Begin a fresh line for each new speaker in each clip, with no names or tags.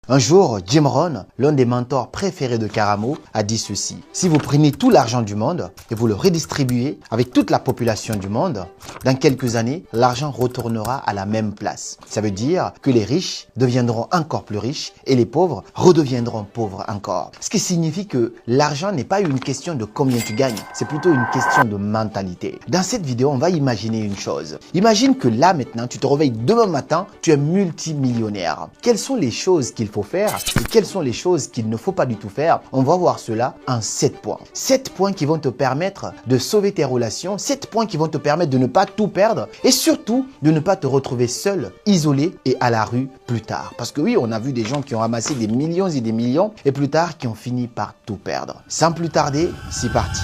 Un jour, Jim Rohn, l'un des mentors préférés de Karamo, a dit ceci. Si vous prenez tout l'argent du monde et vous le redistribuez avec toute la population du monde, dans quelques années, l'argent retournera à la même place. Ça veut dire que les riches deviendront encore plus riches et les pauvres redeviendront pauvres encore. Ce qui signifie que l'argent n'est pas une question de combien tu gagnes, c'est plutôt une question de mentalité. Dans cette vidéo, on va imaginer une chose. Imagine que là maintenant, tu te réveilles demain matin, tu es multimillionnaire. Quelles sont les choses qu'il faut faire et quelles sont les choses qu'il ne faut pas du tout faire? On va voir cela en 7 points. 7 points qui vont te permettre de sauver tes relations, 7 points qui vont te permettre de ne pas tout perdre et surtout de ne pas te retrouver seul, isolé et à la rue plus tard. Parce que oui, on a vu des gens qui ont ramassé des millions et des millions et plus tard qui ont fini par tout perdre. Sans plus tarder, c'est parti.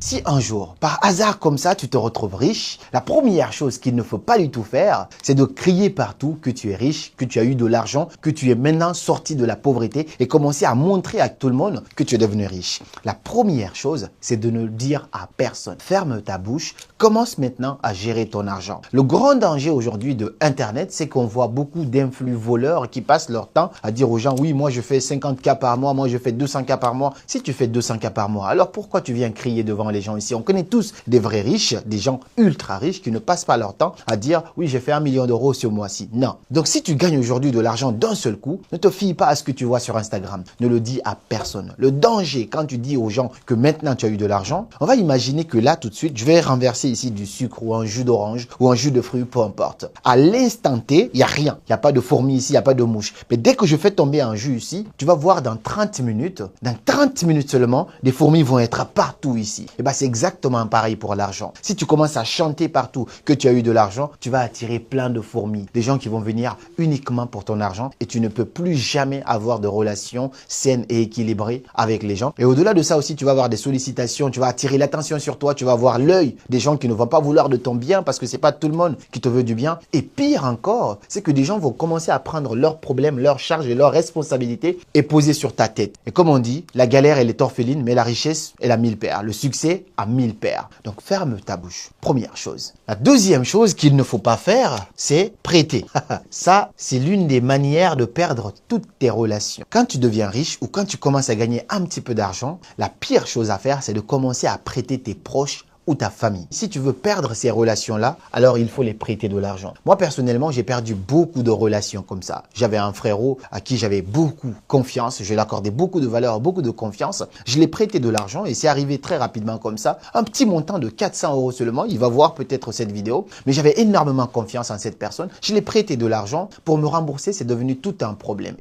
Si un jour, par hasard comme ça, tu te retrouves riche, la première chose qu'il ne faut pas du tout faire, c'est de crier partout que tu es riche, que tu as eu de l'argent, que tu es maintenant sorti de la pauvreté et commencer à montrer à tout le monde que tu es devenu riche. La première chose, c'est de ne le dire à personne. Ferme ta bouche, commence maintenant à gérer ton argent. Le grand danger aujourd'hui de Internet, c'est qu'on voit beaucoup d'influx voleurs qui passent leur temps à dire aux gens, oui, moi je fais 50K par mois, moi je fais 200K par mois. Si tu fais 200K par mois, alors pourquoi tu viens crier devant les gens ici? On connaît tous des vrais riches, des gens ultra riches qui ne passent pas leur temps à dire oui, j'ai fait 1 million d'euros ce mois-ci. Non. Donc si tu gagnes aujourd'hui de l'argent d'un seul coup, ne te fie pas à ce que tu vois sur Instagram. Ne le dis à personne. Le danger quand tu dis aux gens que maintenant tu as eu de l'argent, on va imaginer que là tout de suite, je vais renverser ici du sucre ou un jus d'orange ou un jus de fruits, peu importe. À l'instant T, il n'y a rien. Il n'y a pas de fourmis ici, il n'y a pas de mouches. Mais dès que je fais tomber un jus ici, tu vas voir dans 30 minutes seulement, des fourmis vont être partout ici. Et bien c'est exactement pareil pour l'argent. Si tu commences à chanter partout que tu as eu de l'argent, tu vas attirer plein de fourmis. Des gens qui vont venir uniquement pour ton argent et tu ne peux plus jamais avoir de relations saines et équilibrées avec les gens. Et au-delà de ça aussi, tu vas avoir des sollicitations, tu vas attirer l'attention sur toi, tu vas avoir l'œil des gens qui ne vont pas vouloir de ton bien parce que c'est pas tout le monde qui te veut du bien. Et pire encore, c'est que des gens vont commencer à prendre leurs problèmes, leurs charges et leurs responsabilités et poser sur ta tête. Et comme on dit, la galère elle est orpheline, mais la richesse elle a 1000 pères. Le succès à 1000 pères. Donc ferme ta bouche. Première chose. La deuxième chose qu'il ne faut pas faire, c'est prêter. Ça, c'est l'une des manières de perdre toutes tes relations. Quand tu deviens riche ou quand tu commences à gagner un petit peu d'argent, la pire chose à faire, c'est de commencer à prêter tes proches ou ta famille. Si tu veux perdre ces relations-là, alors il faut les prêter de l'argent. Moi, personnellement, j'ai perdu beaucoup de relations comme ça. J'avais un frérot à qui j'avais beaucoup confiance. Je lui accordais beaucoup de valeur, beaucoup de confiance. Je l'ai prêté de l'argent et c'est arrivé très rapidement comme ça. Un petit montant de 400 € seulement. Il va voir peut-être cette vidéo. Mais j'avais énormément confiance en cette personne. Je l'ai prêté de l'argent. Pour me rembourser, c'est devenu tout un problème.